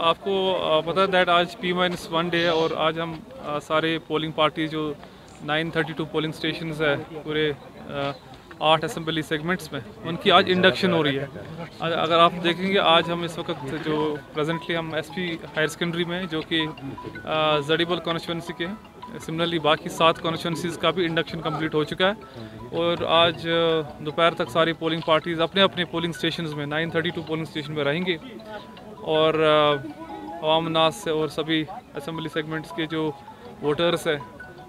आपको पता है दैट आज P-1 डे है और आज हम सारे पोलिंग पार्टी जो 932 पोलिंग स्टेशंस है पूरे 8 असेंबली सेगमेंट्स में, उनकी आज इंडक्शन हो रही है। अगर आप देखेंगे आज हम इस वक्त जो प्रेजेंटली हम SP हायर सेकेंडरी में जो कि जड़ीबल कॉन्स्टिट्यूंसी के हैं, सिमिलरली बाकी 7 कॉन्स्टिट्यूंसीज़ का भी इंडक्शन कंप्लीट हो चुका है और आज दोपहर तक सारी पोलिंग पार्टीज़ अपने अपने पोलिंग स्टेशंस में 932 पोलिंग स्टेशन में रहेंगे और अवाम नास से और सभी असेंबली सेगमेंट्स के जो वोटर्स हैं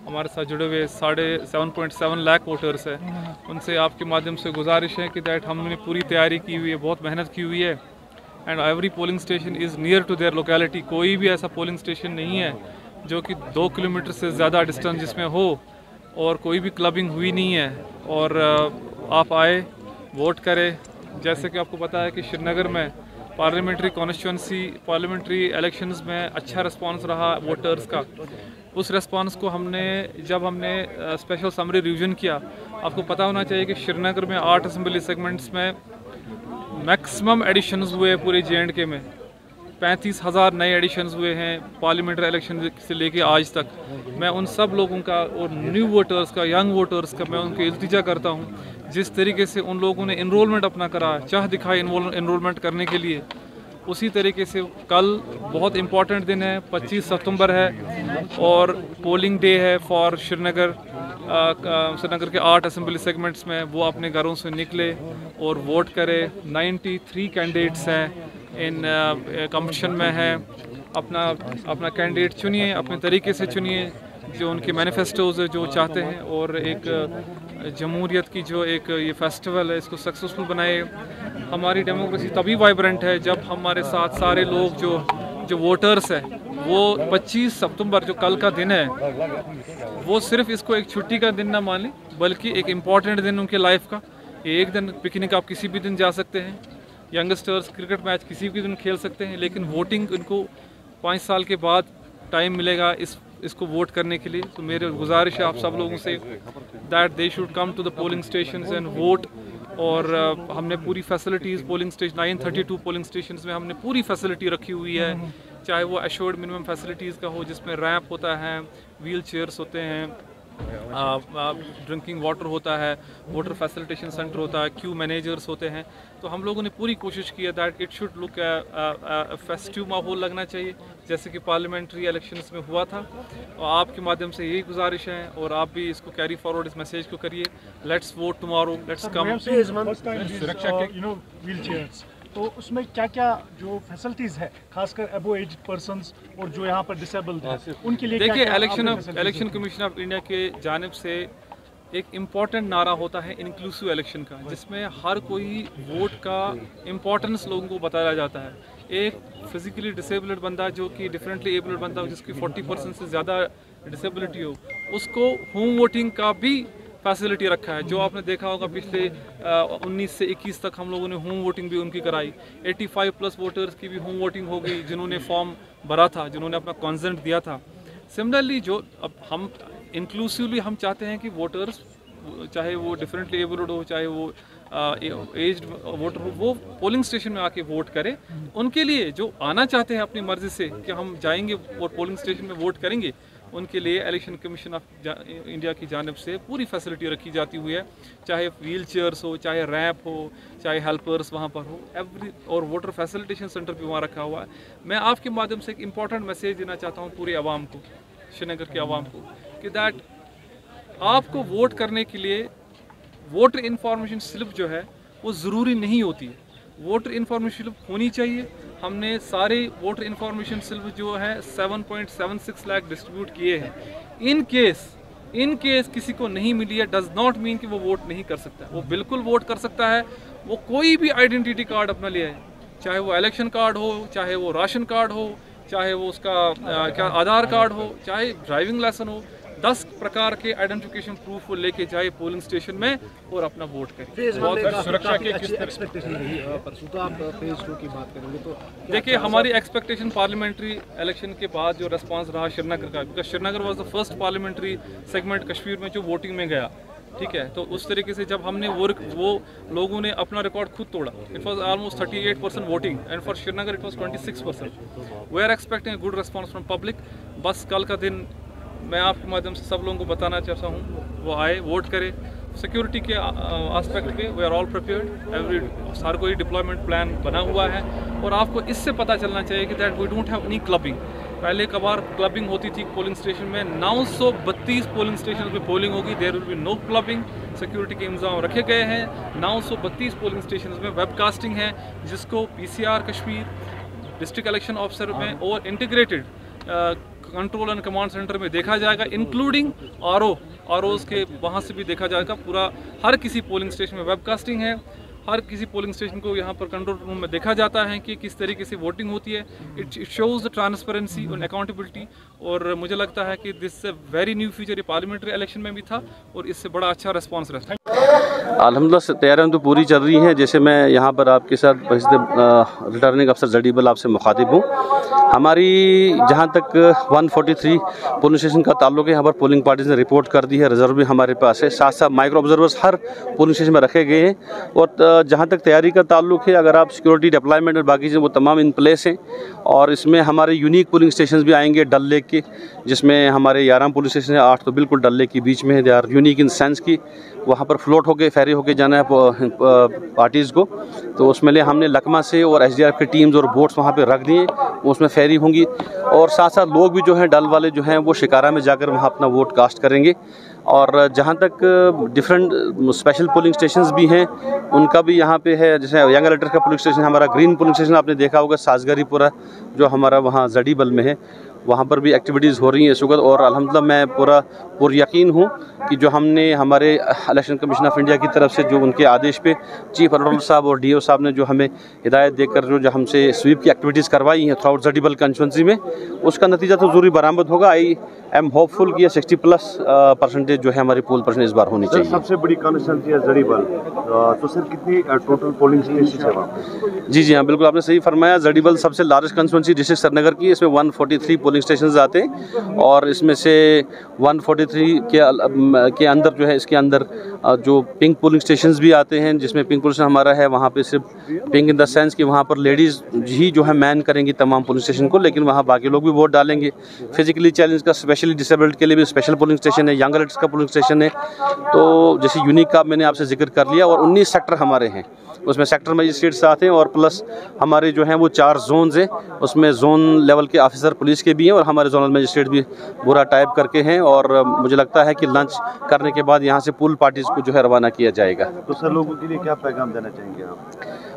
हमारे साथ जुड़े हुए 7.7 लाख वोटर्स हैं, उनसे आपके माध्यम से गुजारिश है कि दैट हमने पूरी तैयारी की हुई है, बहुत मेहनत की हुई है and every polling station is near to their locality. कोई भी ऐसा पोलिंग स्टेशन नहीं है जो कि 2 किलोमीटर से ज़्यादा डिस्टेंस जिसमें हो और कोई भी क्लबिंग हुई नहीं है और आप आए वोट करें। जैसे कि आपको पता है कि श्रीनगर में पार्लियामेंट्री इलेक्शंस में अच्छा रिस्पांस रहा वोटर्स का। उस रिस्पांस को जब हमने स्पेशल समरी रिवीजन किया, आपको पता होना चाहिए कि श्रीनगर में 8 असेंबली सेगमेंट्स में मैक्सिमम एडिशंस हुए पूरे J&K में। 35,000 नए एडिशंस हुए हैं पार्लियामेंट्री इलेक्शन से लेके आज तक। मैं उन सब लोगों का और न्यू वोटर्स का, यंग वोटर्स का मैं उनके इल्तिजा करता हूँ जिस तरीके से उन लोगों ने इनरोलमेंट अपना करा, चाह दिखाई इनरोलमेंट करने के लिए, उसी तरीके से कल बहुत इम्पॉर्टेंट दिन है, 25 सितंबर है और पोलिंग डे है फॉर श्रीनगर के 8 असेंबली सेगमेंट्स में। वो अपने घरों से निकले और वोट करे। 93 कैंडिडेट्स हैं इन कंपटीशन में है। अपना कैंडिडेट चुनिए, अपने तरीके से चुनिए जो उनके मैनिफेस्टोज है जो चाहते हैं और एक जमहूरियत की जो एक ये फेस्टिवल है इसको सक्सेसफुल बनाए। हमारी डेमोक्रेसी तभी वाइब्रेंट है जब हमारे साथ सारे लोग जो वोटर्स हैं वो 25 सितंबर जो कल का दिन है वो सिर्फ इसको एक छुट्टी का दिन ना मान लें बल्कि एक इम्पॉर्टेंट दिन उनके लाइफ का। एक दिन पिकनिक आप किसी भी दिन जा सकते हैं, यंगस्टर्स क्रिकेट मैच किसी भी दिन खेल सकते हैं, लेकिन वोटिंग इनको 5 साल के बाद टाइम मिलेगा इसको वोट करने के लिए। तो मेरी गुजारिश है आप सब लोगों से that they should come to the polling stations and vote. और हमने पूरी facilities polling station 932 polling stations में हमने पूरी फैसिलिटी रखी हुई है, चाहे वो एश्योर्ड मिनिमम फैसिलिटीज़ का हो जिसमें रैंप होता है, व्हील चेयर्स होते हैं, ड्रिंकिंग वाटर होता है, वाटर फैसिलिटेशन सेंटर होता है, क्यू मैनेजर्स होते हैं। तो हम लोगों ने पूरी कोशिश की है that it should look festive माहौल लगना चाहिए जैसे कि पार्लियामेंट्री इलेक्शंस में हुआ था। और आपके माध्यम से यही गुजारिश है और आप भी इसको कैरी फॉरवर्ड इस मैसेज को करिए। Let's vote tomorrow, let's come. सुरक्षा के व्हील चेयर्स तो उसमें क्या क्या जो फैसिलिटीज़ है खासकर अबो एज पर्सन्स और जो यहाँ पर डिसेबल्ड है उनके लिए? देखिए, इलेक्शन कमीशन ऑफ इंडिया के जानिब से एक इम्पॉर्टेंट नारा होता है इंक्लूसिव इलेक्शन का, जिसमें हर कोई वोट का इम्पोर्टेंस लोगों को बताया जाता है। एक फिजिकली डिसेबल्ड बंदा जो कि डिफरेंटली एबल्ड बंदा जिसकी 40% से ज़्यादा डिसेबिलिटी हो, उसको होम वोटिंग का भी फैसिलिटी रखा है। जो आपने देखा होगा पिछले 19 से 21 तक हम लोगों ने होम वोटिंग भी उनकी कराई। 85+ वोटर्स की भी होम वोटिंग हो गई जिन्होंने फॉर्म भरा था, जिन्होंने अपना कंसेंट दिया था। सिमिलरली जो अब हम इंक्लूसिवली हम चाहते हैं कि वोटर्स चाहे वो डिफरेंटली एबल्ड हो, चाहे वो एज्ड वोटर हो, वो पोलिंग स्टेशन में आके वोट करें। उनके लिए जो आना चाहते हैं अपनी मर्जी से कि हम जाएंगे और पोलिंग स्टेशन में वोट करेंगे, उनके लिए इलेक्शन कमीशन ऑफ इंडिया की जानिब से पूरी फैसिलिटी रखी जाती हुई है, चाहे व्हील चेयर्स हो, चाहे रैंप हो, चाहे हेल्पर्स वहाँ पर हो, और वोटर फैसिलिटेशन सेंटर भी वहाँ रखा हुआ है। मैं आपके माध्यम से एक इम्पॉर्टेंट मैसेज देना चाहता हूँ पूरे आवाम को, श्रीनगर के आवाम को, कि दैट आपको वोट करने के लिए वोटर इन्फॉर्मेशन स्लिप जो है वो ज़रूरी नहीं होती है। वोटर इन्फॉर्मेशन स्लिप होनी चाहिए। हमने सारे वोटर इन्फॉर्मेशन स्लिप जो है 7.76 लाख डिस्ट्रीब्यूट किए हैं। इन केस किसी को नहीं मिली है डज नॉट मीन कि वो वोट नहीं कर सकता। वो बिल्कुल वोट कर सकता है। वो कोई भी आइडेंटिटी कार्ड अपना ले आए, चाहे वो इलेक्शन कार्ड हो, चाहे वो राशन कार्ड हो, चाहे वो उसका आधार कार्ड हो, चाहे ड्राइविंग लाइसेंस हो, 10 प्रकार के आइडेंटिफिकेशन प्रूफ को लेके जाए पोलिंग स्टेशन में और अपना वोट करें। सुरक्षा के किस एक्सपेक्टेशन रही परसों? तो आप फेज 2 की बात करेंगे तो देखिए, हमारी एक्सपेक्टेशन पार्लियामेंट्री इलेक्शन के बाद जो रिस्पांस रहा श्रीनगर का, because Srinagar was the first parliamentary segment Kashmir में जो वोटिंग में गया। ठीक है। तो उस तरीके से जब हमने वो लोगों ने अपना रिकॉर्ड खुद तोड़ा, it was almost 38% voting and for Srinagar it was 26%। We are expecting good response from public. बस कल का दिन मैं आपके माध्यम से सब लोगों को बताना चाहता हूँ, वो आए, वोट करें। सिक्योरिटी के एस्पेक्ट पे वी आर ऑल प्रिपेयर्ड, हर कोई डिप्लॉयमेंट प्लान बना हुआ है। और आपको इससे पता चलना चाहिए कि that we don't have any clubbing. पहले कबार क्लबिंग होती थी पोलिंग स्टेशन में, 932 पोलिंग स्टेशन में पोलिंग होगी, there will be no clubbing. Security के इंतजाम रखे गए हैं। 932 पोलिंग स्टेशन में वेबकास्टिंग है, जिसको PCR Kashmir, district election officer में और integrated control and command centre में देखा जाएगा, इंक्लूडिंग ROs के वहाँ से भी देखा जाएगा। पूरा हर किसी पोलिंग स्टेशन में वेबकास्टिंग है। हर किसी पोलिंग स्टेशन को यहाँ पर कंट्रोल रूम में देखा जाता है कि किस तरीके से वोटिंग होती है। इट शोज़ द ट्रांसपेरेंसी और अकाउंटेबिलिटी। और मुझे लगता है कि this a very new feature, ये पार्लियामेंट्री इलेक्शन में भी था और इससे बड़ा अच्छा रिस्पॉन्स रहा। अल्हम्दुलिल्लाह तैयारियां तो पूरी चल रही हैं। जैसे मैं यहाँ पर आपके साथ रिटर्निंग अफसर जडीबल आपसे मुखातिब हूँ। हमारी जहाँ तक 143 पोलिंग स्टेशन का ताल्लुक है, यहाँ पर पोलिंग पार्टीज ने रिपोर्ट कर दी है, रिजर्व भी हमारे पास है। साथ साथ माइक्रो ऑब्जर्वर्स हर पोलिंग स्टेशन में रखे गए हैं। और जहाँ तक तैयारी का ताल्लुक है, अगर आप सिक्योरिटी डिप्लॉयमेंट और बाकी चीज़ें वो तमाम इन प्लेस हैं। और इसमें हमारे यूनिक पोलिंग स्टेशन भी आएंगे डल लेक के, जिसमें हमारे 11 पोलिंग स्टेशन है, 8 तो बिल्कुल डल लेक के बीच में है। They are unique in sense की वहाँ पर फ्लोट होके फेरी होके जाना है पार्टीज़ को। तो उसमें लिए हमने लकमा से और SDRF की टीम्स और बोट्स वहाँ पे रख दिए, उसमें फेरी होंगी। और साथ साथ लोग भी जो हैं डल वाले जो हैं वो शिकारा में जाकर वहाँ अपना वोट कास्ट करेंगे। और जहाँ तक डिफरेंट स्पेशल पोलिंग स्टेशंस भी हैं, उनका भी यहाँ पे है। जैसे यंग एलेक्टर का पोलिंग स्टेशन, हमारा ग्रीन पोलिंग स्टेशन आपने देखा होगा, सासगरीपुरा जो हमारा वहाँ जडीबल में है, वहाँ पर भी एक्टिविटीज़ हो रही हैं इस वक्त। और अल्हम्दुलिल्लाह मैं पूरा यकीन हूँ कि जो हमने हमारे इलेक्शन कमीशन ऑफ इंडिया की तरफ से जो उनके आदेश पे चीफ इलेक्टोरल साहब और DO साहब ने जो हमें हिदायत देकर जो हमसे स्वीप की एक्टिविटीज़ करवाई हैं थ्रू आउट जडीबल कंस्टिट्यूंसी में, उसका नतीजा तो ज़रूर बरामद होगा। आई एम होपफुल कि 60+ % जो है हमारी पोल परसेंट इस बार होनी चाहिए। सबसे बड़ी कंस्टिट्यूंसी है जडीबल, तो सर कितनी टोटल पोलिंग स्टेशन है वहाँ? जी हाँ, बिल्कुल आपने सही फरमाया। जडीबल सबसे लार्जेस्ट कंस्टिट्यूंसी डिस्ट्रिक्ट श्रीनगर की, इसमें 143 पोलिंग स्टेशन आते हैं। और इसमें से 143 के अंदर जो है, इसके अंदर जो पिंक पोलिंग स्टेशंस भी आते हैं, जिसमें पिंक पोलिंग हमारा है, वहाँ पे सिर्फ पिंक इन द सेंस कि वहाँ पर लेडीज़ ही जो है मैन करेंगी तमाम पोलिंग स्टेशन को, लेकिन वहाँ बाकी लोग भी वोट डालेंगे। फिजिकली चैलेंज का, स्पेशली डिसेबल्ड के लिए भी स्पेशल पोलिंग स्टेशन है, यंग एडल्ट्स का पोलिंग स्टेशन है। तो जैसे यूनिक का मैंने आपसे जिक्र कर लिया। और 19 सेक्टर हमारे हैं, उसमें सेक्टर मजिस्ट्रेट्स आते हैं और प्लस हमारे जो हैं वो 4 जोन्स हैं, उसमें जोन लेवल के ऑफिसर पुलिस के भी हैं और हमारे जोनल मजिस्ट्रेट भी पूरा टाइप करके हैं। और मुझे लगता है कि लंच करने के बाद यहाँ से पूल पार्टीज़ को जो है रवाना किया जाएगा। तो सर लोगों के लिए क्या पैगाम देना चाहेंगे आप?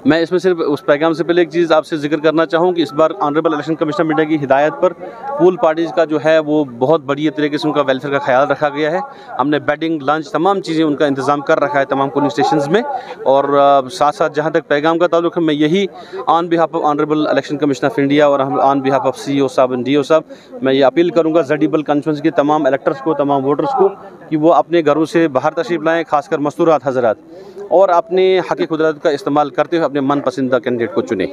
मैं इसमें सिर्फ उस पैगाम से पहले एक चीज़ आपसे जिक्र करना चाहूँ कि इस बार honourable election commission of India की हिदायत पर पूल पार्टीज़ का जो है वो बहुत बढ़िया तरीके से उनका वेलफेयर का ख्याल रखा गया है। हमने बेडिंग, लंच, तमाम चीज़ें उनका इंतज़ाम कर रखा है तमाम पोलिंग स्टेशंस में। और साथ साथ जहाँ तक पैगाम का ताल्लुक है, मैं यही on behalf of honourable election commission of India और ऑन बिहाफ ऑफ CEO साहब एंड DO साहब, मैं ये अपील करूँगा जडीबल कंस्टिट्यूंसी के तमाम इलेक्टर्स को, तमाम वोटर्स को, कि वो अपने घरों से बाहर तशरीफ़ लाएँ, खासकर मस्तूरात हज़रात, और अपने हक़ खुदरत का इस्तेमाल करते हुए अपने मन पसंदीदा कैंडिडेट को चुनें।